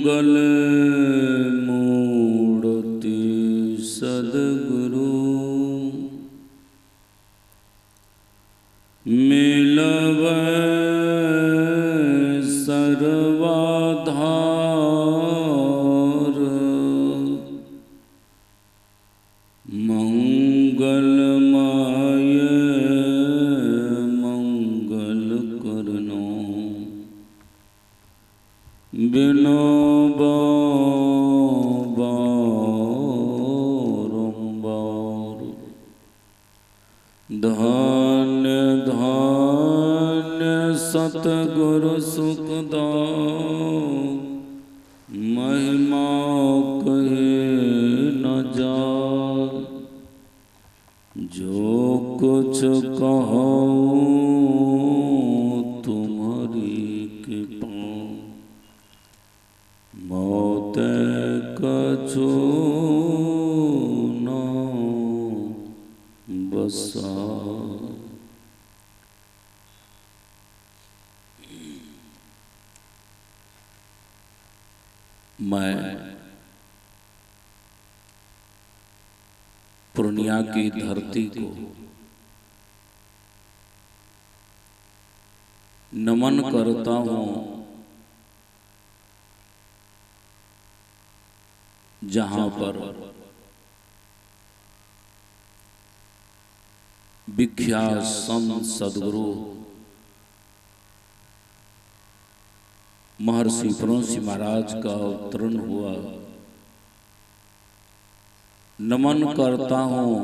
मंगल मूर्ति सद्गुरु मिलवै सर्वाधार मंगलमय मंगल करनो बिनो बारंबार धन्य धन्य सतगुरु सुखदां महिमा कहे न जाए जो कुछ कहो तुम्हारी कृपा मौत कछु न बसा। मैं पूर्णिया की धरती को नमन करता हूं, जहां पर विख्यात संत सद्गुरु महर्षि परमहंस महाराज का अवतरण हुआ। नमन करता हूं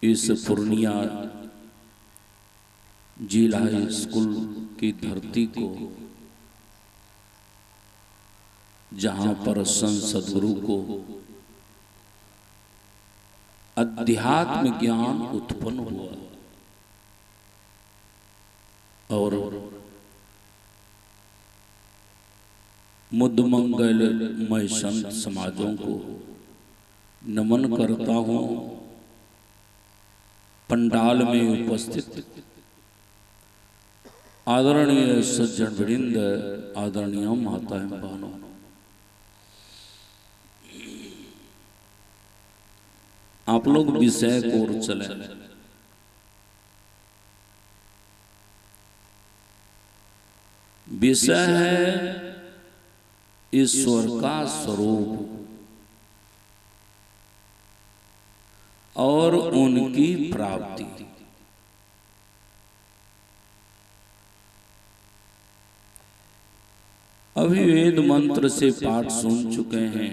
इस पूर्णिया जिला स्कूल की धरती को, जहां पर संत सद्गुरु को अध्यात्म ज्ञान उत्पन्न हुआ और मुद्दमंगलमय संत समाजों को नमन करता हूं। पंडाल में उपस्थित आदरणीय सज्जन वृंद, आदरणीय माताएं बहनों, आप लोग विषय को ओर चले। विषय है ईश्वर का स्वरूप और उनकी प्राप्ति। अभी वेद मंत्र से पाठ सुन चुके हैं।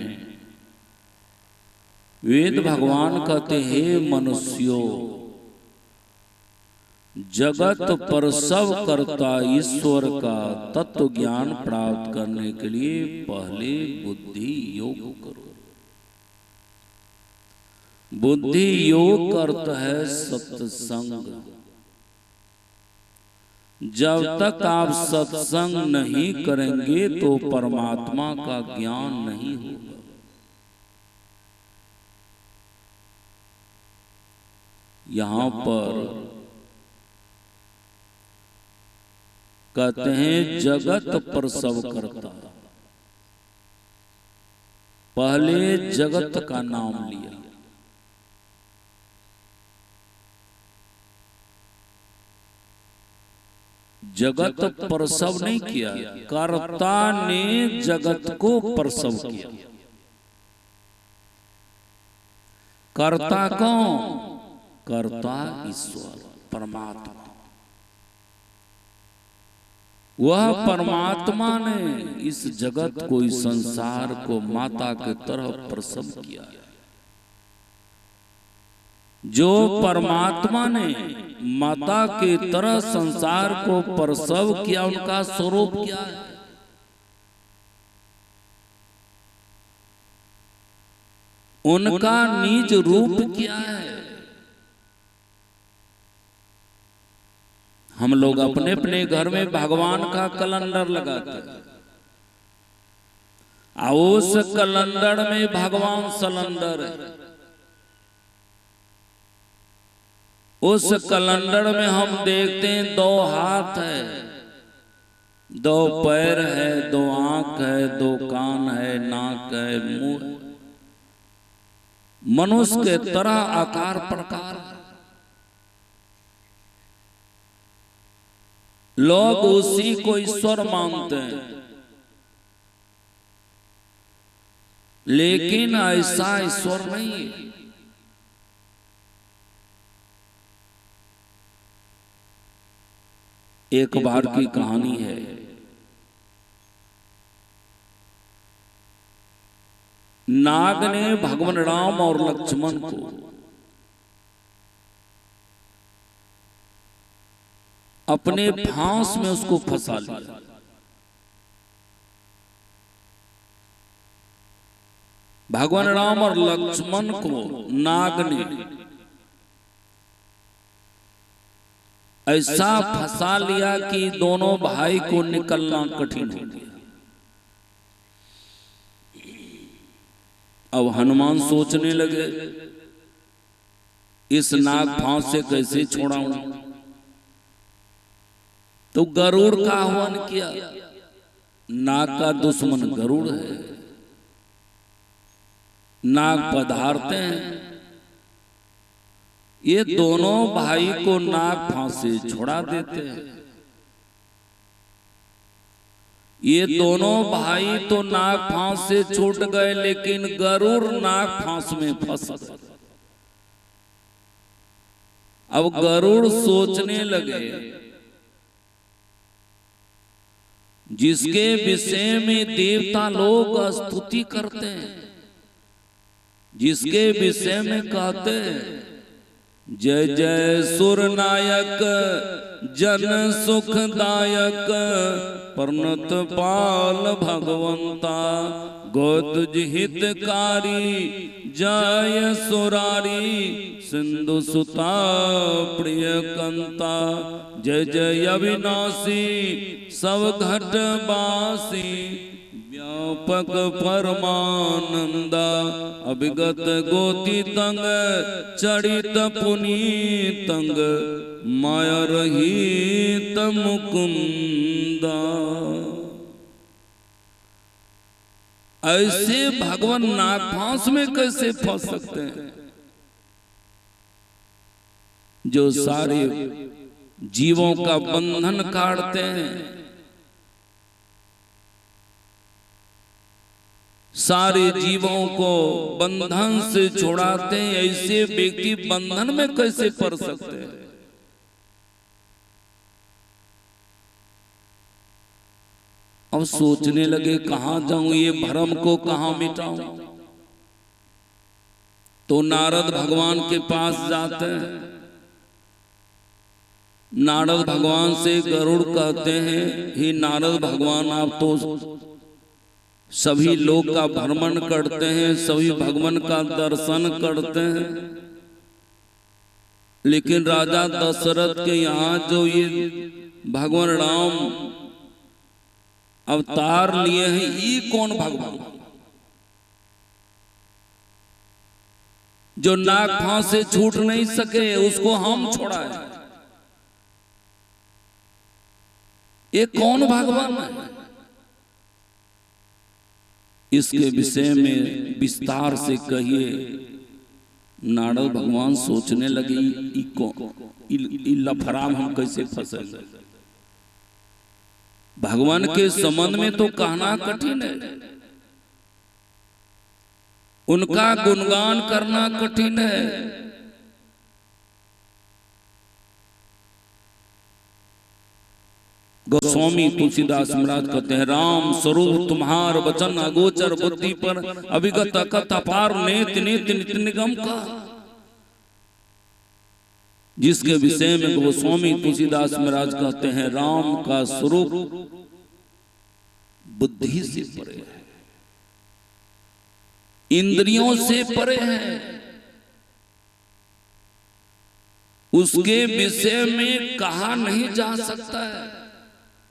वेद भगवान कहते हैं, मनुष्यों जगत पर सब करता ईश्वर का तत्व ज्ञान प्राप्त करने के लिए पहले बुद्धि योग करो। बुद्धि योग करता है सत्संग। जब तक आप सत्संग नहीं करेंगे तो परमात्मा का ज्ञान नहीं होगा। यहां पर कहते हैं जगत पर सब करता। पहले जगत का नाम लिया। जगत प्रसव नहीं किया, कर्ता ने जगत को प्रसव किया। कर्ता कौन? कर्ता ईश्वर परमात्मा। वह परमात्मा ने इस जगत को, इस संसार को माता के तरह प्रसव किया। जो परमात्मा ने माता के तरह संसार को प्रसव किया, उनका स्वरूप क्या है? उनका निज रूप क्या है? हम लोग अपने अपने घर में भगवान का कैलेंडर लगाते हैं। उस कैलेंडर में भगवान सिलेंडर है। उस कैलेंडर में हम देखते हैं 2 हाथ है, दो पैर है, दो आंख है, दो कान है, नाक है, मुंह है। मनुष्य के तरह आकार प्रकार। लोग उसी को ईश्वर मानते हैं, लेकिन ऐसा ईश्वर नहीं है। एक बार की कहानी है। नाग ने भगवान राम और लक्ष्मण को अपने फांस में उसको फंसा लिया। भगवान राम और लक्ष्मण को नाग ने ऐसा फंसा लिया कि दोनों भाई को निकलना कठिन हो गया। अब हनुमान सोचने लगे, इस नाग फांस से कैसे छोड़ाऊं? तो गरुड़ का आह्वान किया। नाग का दुश्मन गरुड़ है। नाग पधारते हैं, ये दोनों भाई को नाग फांस से छुड़ा देते हैं। ये दोनों भाई तो नाग फांस से छूट गए, लेकिन गरुड़ नाग फांस में फंस गए। अब गरुड़ सोचने लगे, जिसके विषय में देवता लोग स्तुति करते हैं, जिसके विषय में कहते हैं जय जय सुर नायक जन सुखदायक, परनत पाल भगवंता गोद हितकारी, जय सुरारी सिंधु सुता प्रिय कंता, जय जय अविनाशी सब घट बासी, व्यापक परमानंदा, अभिगत गोति तंग चरित पुनीतंग, माया रहित मुकुंदा। ऐसे भगवान नाग फांस में कैसे फंस सकते हैं? जो सारे जीवों का बंधन काटते हैं, सारे जीवों को बंधन से छुड़ाते हैं, ऐसे व्यक्ति बंधन में कैसे पड़ सकते हैं? अब सोचने लगे कहां जाऊं, ये भ्रम को कहां मिटाऊं? तो नारद भगवान के पास जाते हैं। नारद भगवान से गरुड़ कहते हैं, हे नारद भगवान, आप तो सभी लोग का भ्रमण करते हैं, सभी भगवान का दर्शन करते हैं, लेकिन राजा दशरथ के यहाँ जो ये भगवान राम अवतार लिए हैं, ये कौन भगवान? जो नाग फांस से छूट नहीं सके उसको हम छोड़ाए, ये कौन भगवान है? इसके विषय में विस्तार से कहिए। नारद भगवान सोचने लगे, लफराम हम कैसे फंसेंगे? भगवान के संबंध में तो कहना कठिन है, उनका गुणगान करना कठिन है। गोस्वामी तुलसीदास महाराज कहते हैं, राम स्वरूप तुम्हार वचन अगोचर, बुद्धि पर अभिगत अकथ अपार, नेत नेत नित्य निगम का। जिसके विषय में गोस्वामी तुलसीदास महाराज कहते हैं, राम का स्वरूप बुद्धि से परे है, इंद्रियों से परे है, उसके विषय में कहा नहीं जा सकता है,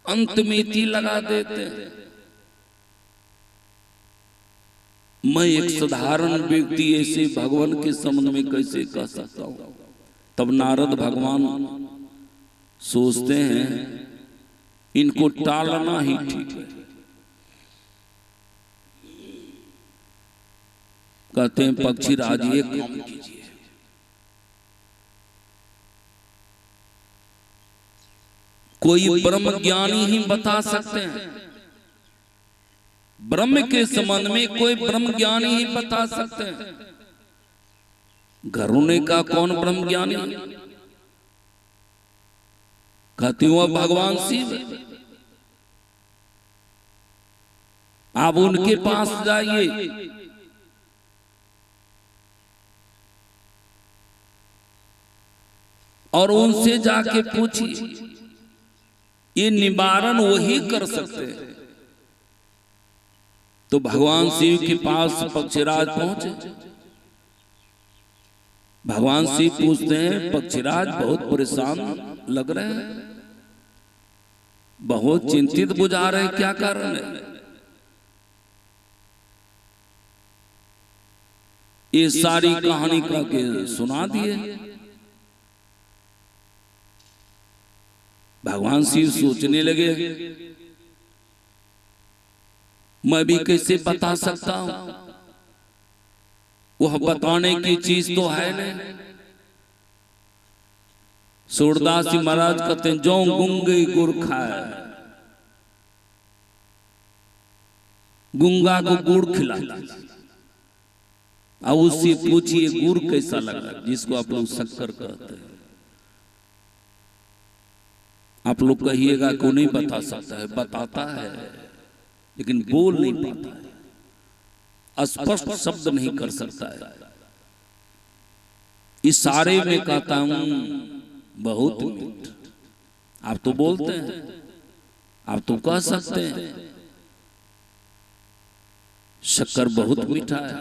अंत में ती लगा देते हैं। मैं एक साधारण व्यक्ति ऐसे भगवान के संबंध में कैसे कह सकता हूं? तब नारद भगवान सोचते हैं, इनको टालना ही ठीक है। कहते हैं पक्षीराज ये काम कीजिए, कोई ब्रह्म ज्ञानी ही बता सकते हैं, ब्रह्म के संबंध में कोई ब्रह्म ज्ञानी ही बता सकते हैं। गरुड़ ने कहा कौन ब्रह्म ज्ञानी? कहती हुआ भगवान शिव, आप उनके पास जाइए, और उनसे जाके पूछिए, ये निवारण वही कर सकते हैं। तो भगवान शिव के पास पक्षीराज पहुंचे। भगवान शिव पूछते हैं पक्षीराज बहुत परेशान लग रहे हैं, बहुत चिंतित बुझा रहे, क्या कारण है? ये सारी कहानी का के सुना दिए। भगवान शिव सोचने लगे, मैं भी कैसे बता सकता हूं, वह बताने की चीज तो है नहीं। सूरदास जी महाराज कहते हैं जो गुंगे गुड़ खाए, गुंगा को गुड़ खिलाया, अब उससे पूछिए गुड़ कैसा लगा, जिसको आप लोग शक्कर कहते हैं। आप लोग कहिएगा को नहीं बता सकता है, बताता है लेकिन बोल नहीं पाता है, स्पष्ट शब्द नहीं कर सकता है। इशारे में कहता हूं बहुत मीठ। आप तो बोलते हैं, आप तो कह सकते हैं शक्कर बहुत मीठा है,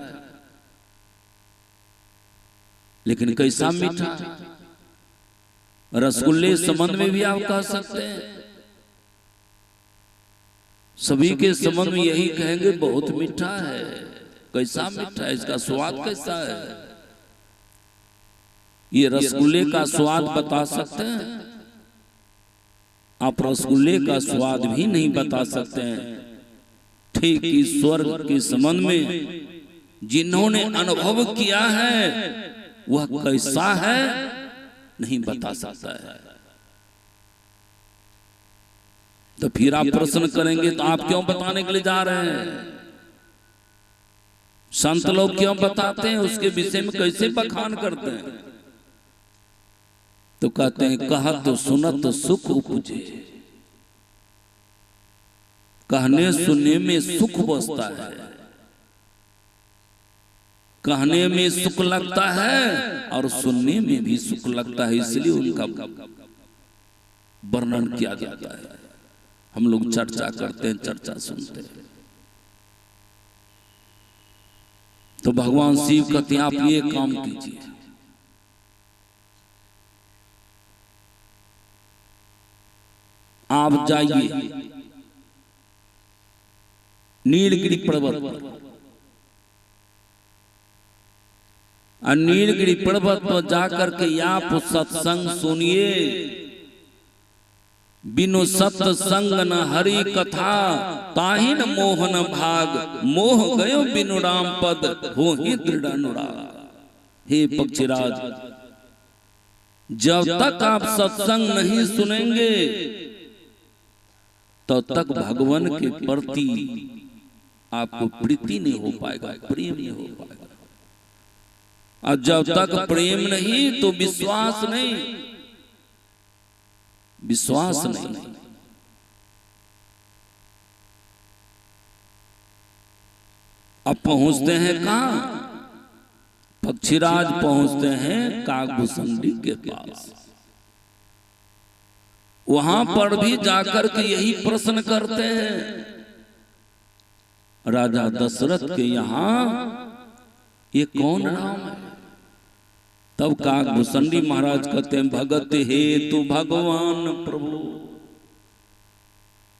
लेकिन कैसा मीठा? रसगुल्ले संबंध में भी आप कह सकते हैं, सभी के संबंध में यही कहेंगे बहुत मीठा है। कैसा मीठा है, इसका स्वाद कैसा है? ये रसगुल्ले का स्वाद बता सकते हैं? आप रसगुल्ले का स्वाद भी नहीं बता सकते हैं। ठीक ईश्वर के संबंध में जिन्होंने अनुभव किया है वह कैसा है नहीं बता सकता है। तो फिर आप प्रश्न करेंगे तो आप क्यों बताने के लिए जा रहे हैं? संत लोग क्यों बताते हैं, उसके विषय में कैसे बखान करते हैं? तो कहते हैं कहत तो सुनत तो सुख उपजे, कहने सुनने में सुख बसता है, कहने में सुख लगता है और सुनने में भी सुख लगता है, इसलिए उनका वर्णन किया जाता है। हम लोग चर्चा करते हैं, चर्चा सुनते हैं। तो भगवान शिव कहते हैं आप ये काम कीजिए, आप जाइए नीलगिरी पर्वत पर, और नीलगिरी पर्वत पर जाकर के आप सत्संग सुनिए। बिनु सत्संग न हरि कथा, ताहि न मोहन भाग, मोह गयो बिनु राम पद, हो ही दृढ़ अनुराग। हे पक्षीराज, जब तक आप सत्संग नहीं सुनेंगे तब तक भगवान के प्रति आपको प्रीति नहीं हो पाएगा, प्रेम नहीं हो पाएगा। और जब तक प्रेम नहीं तो विश्वास नहीं, विश्वास नहीं। अब पहुंचते हैं कहां? पक्षीराज पहुंचते हैं काकभूषणी के पास। वहां पर भी जाकर के यही प्रश्न करते हैं, राजा दशरथ के यहां ये कौन राम है? तब काकभूषणी महाराज कहते हैं भगत हेतु भगवान प्रभु,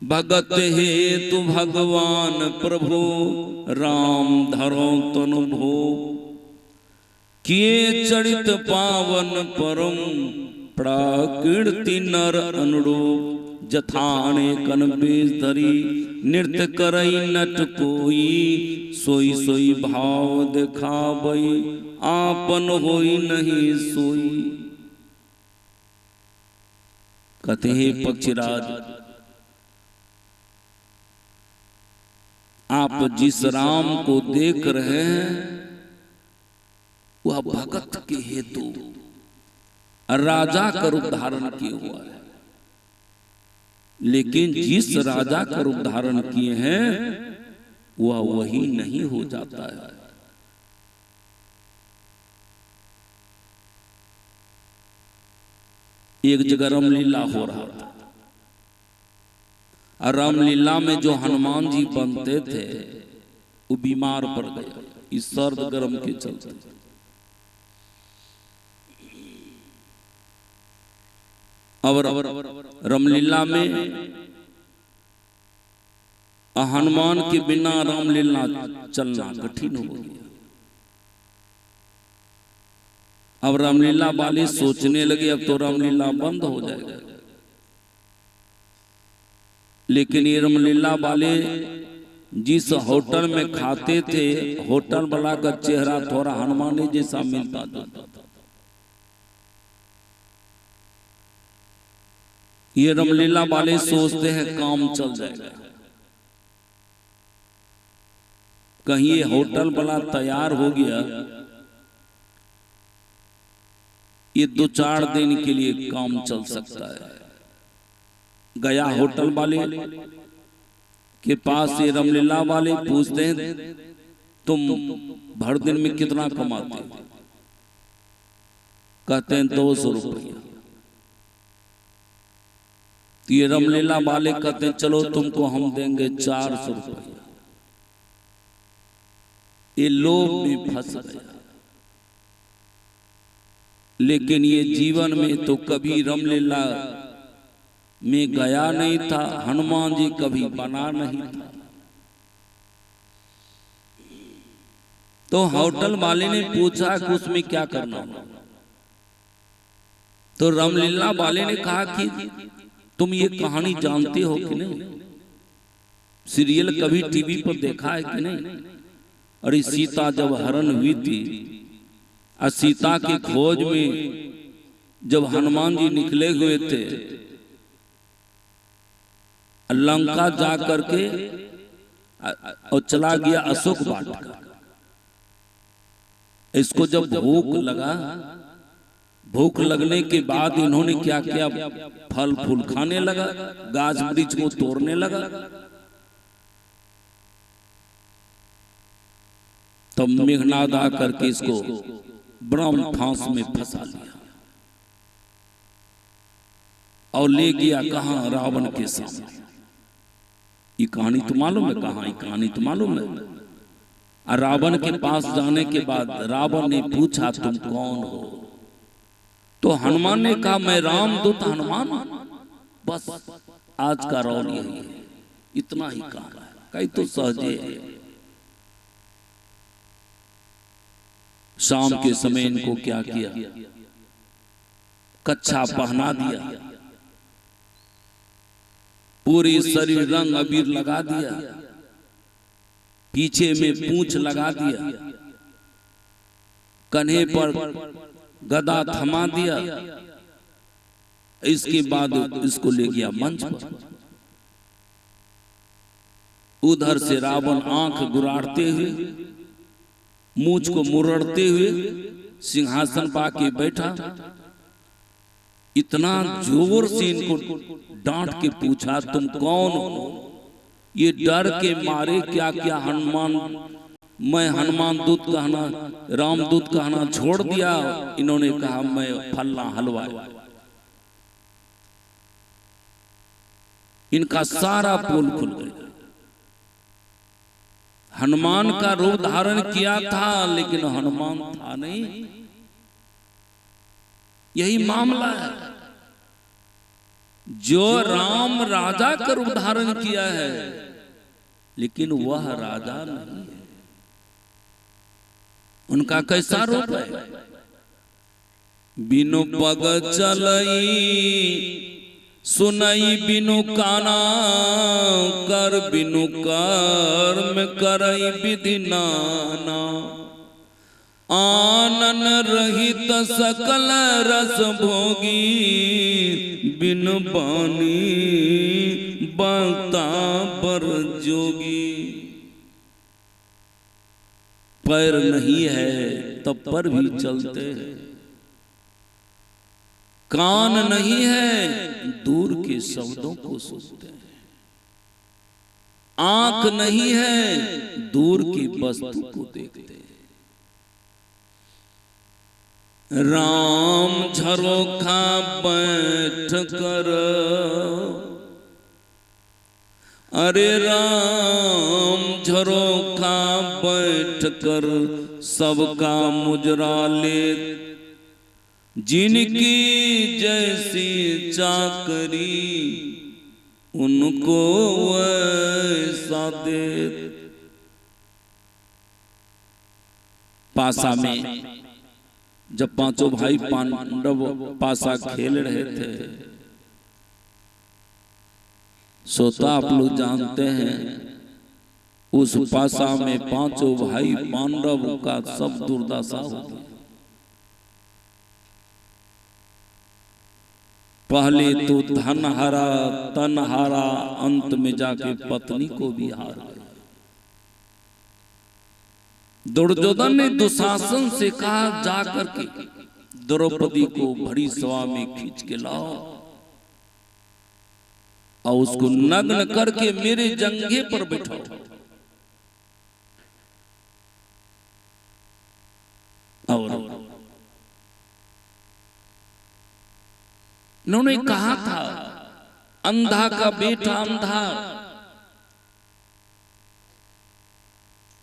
भगत हेतु भगवान प्रभु, राम धरो तनु भो, किए चरित पावन परम, प्राकृति नर अनुरूप, जथाने कन बेश धरी नृत्य करई नट कोई सोई सोई भाव दिखावई आपन होई नहीं सोई। कहते हैं पक्षीराज, आप जिस राम को देख रहे हैं वह भगत के हेतु राजा का रूप धारण किए हुआ है, लेकिन जिस राजा का रूप धारण किए हैं वह वही नहीं हो जाता है। एक जगह रामलीला हो रहा था, और रामलीला में जो हनुमान जी बनते थे वो बीमार पड़ गए इस सर्द गर्म के चलते। अब रामलीला में हनुमान के बिना रामलीला चलना कठिन हो गया। अब रामलीला वाले सोचने लगे अब तो रामलीला बंद हो जाएगा, लेकिन ये रामलीला वाले जिस होटल में खाते थे होटल वाला का चेहरा थोड़ा हनुमान जैसा मिलता जुलता था। ये रामलीला वाले सोचते हैं काम चल जाएगा, कहीं ये होटल वाला तैयार हो गया, ये 2-4 दिन के लिए काम चल सकता है। गया होटल वाले के पास, ये रामलीला वाले पूछते हैं तुम भर दिन में कितना कमाते हो? कहते हैं 200 रुपया। ये रामलीला वाले कहते हैं चलो तुमको हम देंगे 400 रुपया। ये लोभ में फंस गया, लेकिन ये जीवन में तो कभी रामलीला में गया नहीं था, हनुमान जी कभी बना नहीं था। तो होटल वाले ने पूछा कि उसमें क्या करना होगा, तो रामलीला वाले ने कहा कि तुम ये कहानी जानते हो कि नहीं, सीरियल कभी टीवी पर देखा है कि नहीं? अरे सीता जब हरण हुई थी और सीता की खोज में जब हनुमान जी निकले हुए थे, लंका जा करके और चला गया अशोक वाटिका। इसको जब भूख लगा, भूख लगने के बाद इन्होंने क्या किया, फल फूल खाने लगा, गाछ वृक्ष को तोड़ने लगा। तब मेघनाद आकर के इसको ब्रह्म फांस में फंसा लिया और ले गया कहां, रावण के सामने। ये कहानी तो मालूम है, कहां ये कहानी तो मालूम है। और रावण के पास जाने के बाद रावण ने पूछा तुम कौन हो? तो हनुमान ने कहा मैं रामदूत हनुमान। बस आज का रोल यही है, इतना ही कहा। कई तो सहजे है। शाम के समय इनको क्या किया, कच्छा पहना दिया, पूरी शरीर रंग अबीर लगा दिया, पीछे में पूंछ लगा दिया, कन्हे पर गदा थमा दिया। इसके बाद इसको ले गया मंच पर। उधर से रावण आंख गुराड़ते हुए, मूंछ को मुरड़ते हुए सिंहासन पाके बैठा। इतना जोर से इनको डांट के पूछा तुम कौन हो? ये डर के मारे क्या क्या हनुमान, मैं हनुमान दूत कहना, रामदूत कहना छोड़ दिया। इन्होंने कहा मैं फल्ला हलवा। इनका सारा पोल खुल गया। हनुमान का रूप धारण किया था लेकिन हनुमान था नहीं। यही मामला है, जो राम राजा का रूप धारण किया है लेकिन वह राजा नहीं है। उनका कैसा रूप है? बिनु पग चलई सुनई बिनु काना कर बिनु कर्म करई विधि नाना। आनन रहित सकल रस भोगी बिन बानी बता बर जोगी। पैर नहीं है तब पर भी चलते हैं, कान नहीं है दूर के शब्दों को सुनते हैं, आंख नहीं है दूर की वस्तु को देखते हैं। राम झरोखा बैठ कर, अरे राम झरोखा बैठ कर सबका मुजरा ले। जिनकी जैसी चाकरी उनको वैसा दे। पासा में जब पांचों भाई पांडव पासा खेल रहे थे, सोता आप लोग जानते हैं उस पासा में पांचों भाई पांडव का सब दुर्दशा हो गया। पहले तो धन हारा तन हारा, अंत में जाके पत्नी को भी हार गया। दुर्योधन ने दुशासन से कहा जाकर के द्रौपदी को भरी सभा में खींच के लाओ और उसको नग्न करके मेरे जंघे पर बिठाओ। और उन्होंने कहा था अंधा का बेटा अंधा,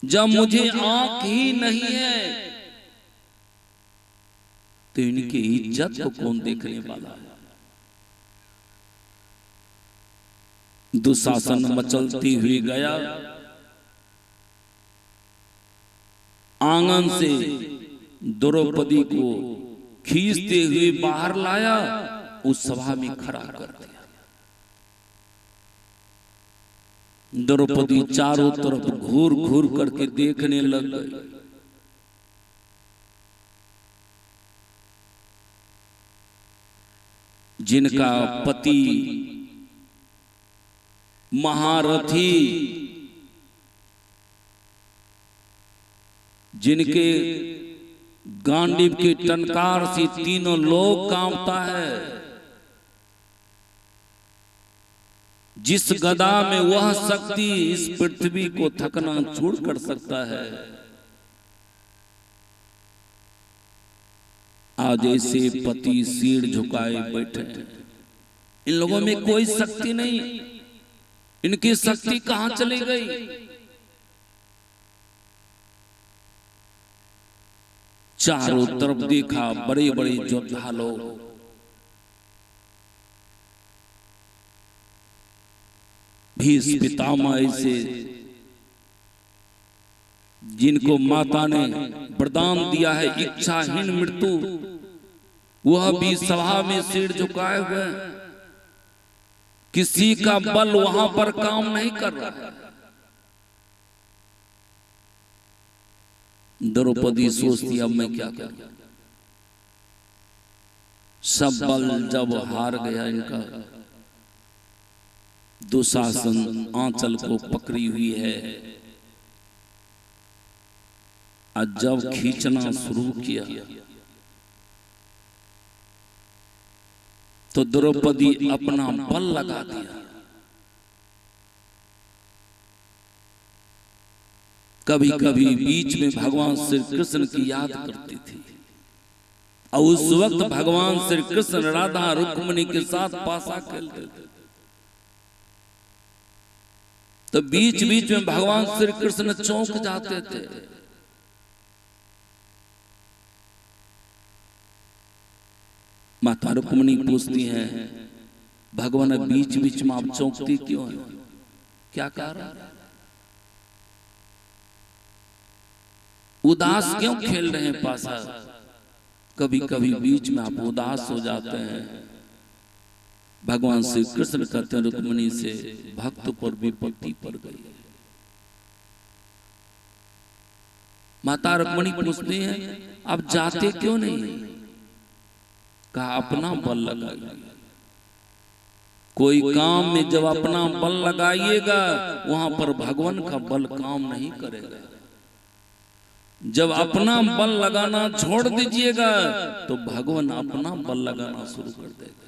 जब मुझे आंख ही नहीं है तो इनकी इज्जत को कौन देखने वाला है। दुशासन मचलती हुई गया, आंगन से द्रौपदी को खींचते हुए बाहर लाया, उस सभा में खड़ा कर दिया। द्रौपदी चारों तरफ घूर घूर करके देखने लग गई। जिनका पति महारथी, जिनके गांडीव के टंकार से तीनों लोग कांपता है, जिस गदा में वह शक्ति इस पृथ्वी को थकना चूर कर सकता है, आज ऐसे पति सिर झुकाए बैठे। इन लोगों में कोई शक्ति नहीं, इनकी शक्ति कहां चली गई। चारों तरफ देखा, बड़े बड़े योद्धा लोग, भीष्म पितामह ऐसे जिनको माता ने वरदान दिया है इच्छाहीन मृत्यु, वह भी सभा में सिर झुकाए हुए। किसी का बल वहां पर काम नहीं कर रहा। द्रौपदी सोचती अब मैं क्या करूं। सब बल जब हार गया इनका, दुशासन आंचल को पकड़ी हुई है, और जब खींचना शुरू किया तो द्रौपदी अपना बल लगा दिया। कभी कभी बीच में भगवान श्री कृष्ण की याद करती थी, और उस वक्त भगवान श्री कृष्ण राधा रुक्मिणी के साथ पासा खेलते थे। तो बीच बीच में भगवान श्री कृष्ण चौंक जाते थे। माता रुक्मिणी पूछती हैं, भगवान बीच बीच में आप चौंकती क्यों है, क्या कारण, उदास क्यों खेल रहे हैं पासा। कभी कभी बीच में आप उदास हो जाते हैं, भगवान श्री कृष्ण कहते हैं रुक्मिणी से भक्त पर विपत्ति पड़ गई। माता रुक्मिणी पूछती हैं आप जाते क्यों नहीं? कहा अपना बल लगाइए। कोई काम में जब अपना बल लगाइएगा वहां पर भगवान का बल काम नहीं करेगा। जब अपना बल लगाना छोड़ दीजिएगा तो भगवान अपना बल लगाना शुरू कर देगा।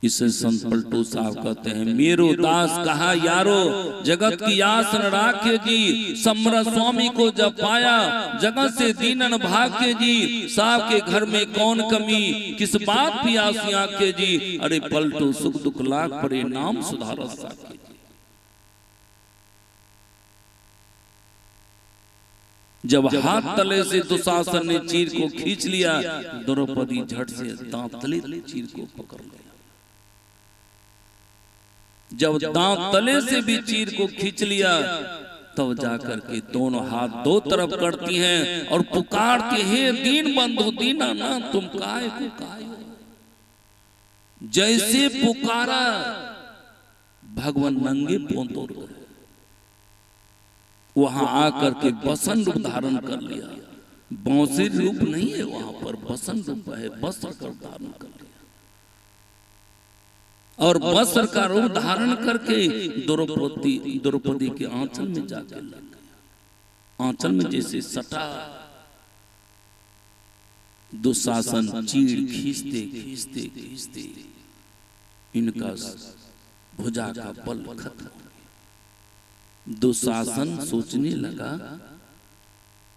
इसे संत पलटू साहब कहते हैं मेरो दास कहा यारो जगत की आसन राखे जी, समरथ स्वामी को जब पाया जगत से दीनन भाग्य जी, साहब के घर में कौन कमी किस बात की आसी आंखे जी, अरे पलटू सुख दुख लाख परे नाम सुधारत साके जी। जब हाथ तले से दुशासन ने चीर को खींच लिया, द्रौपदी झट से दांत तले चीर को पकड़ लिया। जब दांत तले से भी चीर को खींच लिया तब जाकर के दोनों हाथ दो तरफ करती हैं और पुकारती हे दीन बंधु दीना ना तुम काहे को काहे। जैसे पुकारा भगवान नंगे पांव तोड़ गए। वहां आकर के बसन रूप धारण कर लिया। बांसुरी रूप नहीं है वहां पर, बसन रूप है, वस्त्र का धारण कर लिया और वस्त्र का रूप धारण करके द्रौपदी के आंचल में जाके लग गया। आंचल में जैसे सटा दुशासन चीड़ खींचते खींचते खींचते इनका भुजा का बल खत्म। दुशासन सोचने लगा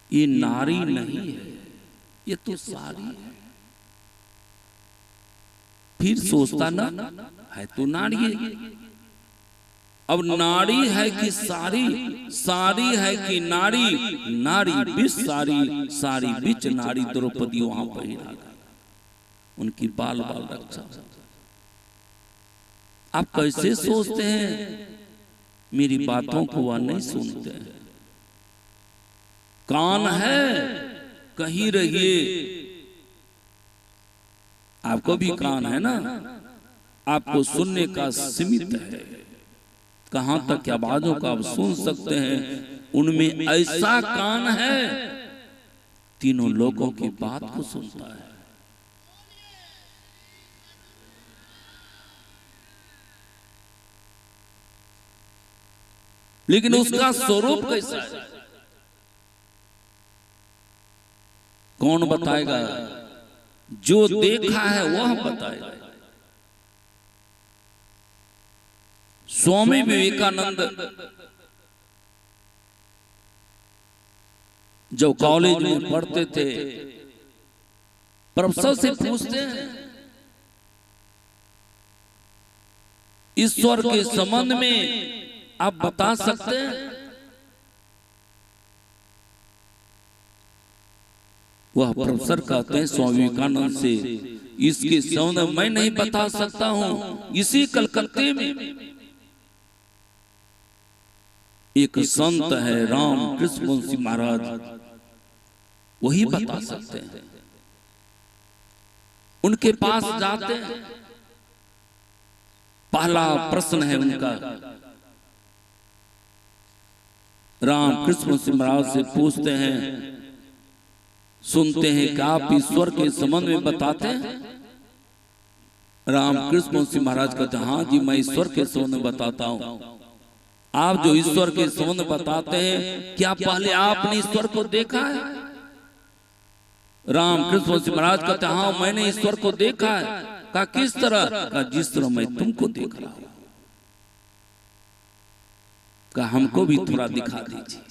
ये नारी नहीं है, ये तो सारी है। फिर सोचता ना है तो नारी है। अब नारी है कि सारी, सारी है कि नारी, नारी बिच सारी, सारी बिच नारी। द्रौपदी वहां पर ही उनकी बाल बाल रक्षा। आप कैसे सोचते हैं? मेरी बातों को वह नहीं सुनते हैं। कान है कहीं रहिए, आपको भी कान है ना, आपको सुनने का सीमित है। कहां तक आवाजों का आप सुन सकते हैं। उनमें ऐसा कान है तीनों लोगों की बात को सुनता है। लेकिन उसका स्वरूप कैसा है कौन बताएगा? जो देखा है वह बताएगा। स्वामी विवेकानंद जब कॉलेज में पढ़ते थे, प्रोफेसर से पूछते हैं ईश्वर के संबंध में आप बता सकते हैं? वह प्रोफेसर कहते हैं स्वामी विवेकानंद से इसके संबंध मैं नहीं बता सकता हूं। इसी कलकत्ते में एक संत है राम कृष्णवंशी महाराज, वही बता सकते हैं। उनके पास जाते हैं, पहला प्रश्न है उनका, राम कृष्णवंशी महाराज से पूछते हैं, सुनते हैं कि आप ईश्वर के संबंध में बताते हैं? राम कृष्णवंशी महाराज कहते हैं हाँ जी मैं ईश्वर के संबंध में बताता हूं। आप जो ईश्वर के संबंध बताते हैं क्या पहले आपने ईश्वर को देखा है? राम कृष्णवंशी महाराज कहते हैं हाँ मैंने ईश्वर को देखा है। कहा किस तरह? कहा जिस तरह मैं तुमको देख रहा हूं। कहा हमको भी थोड़ा दिखा दीजिए।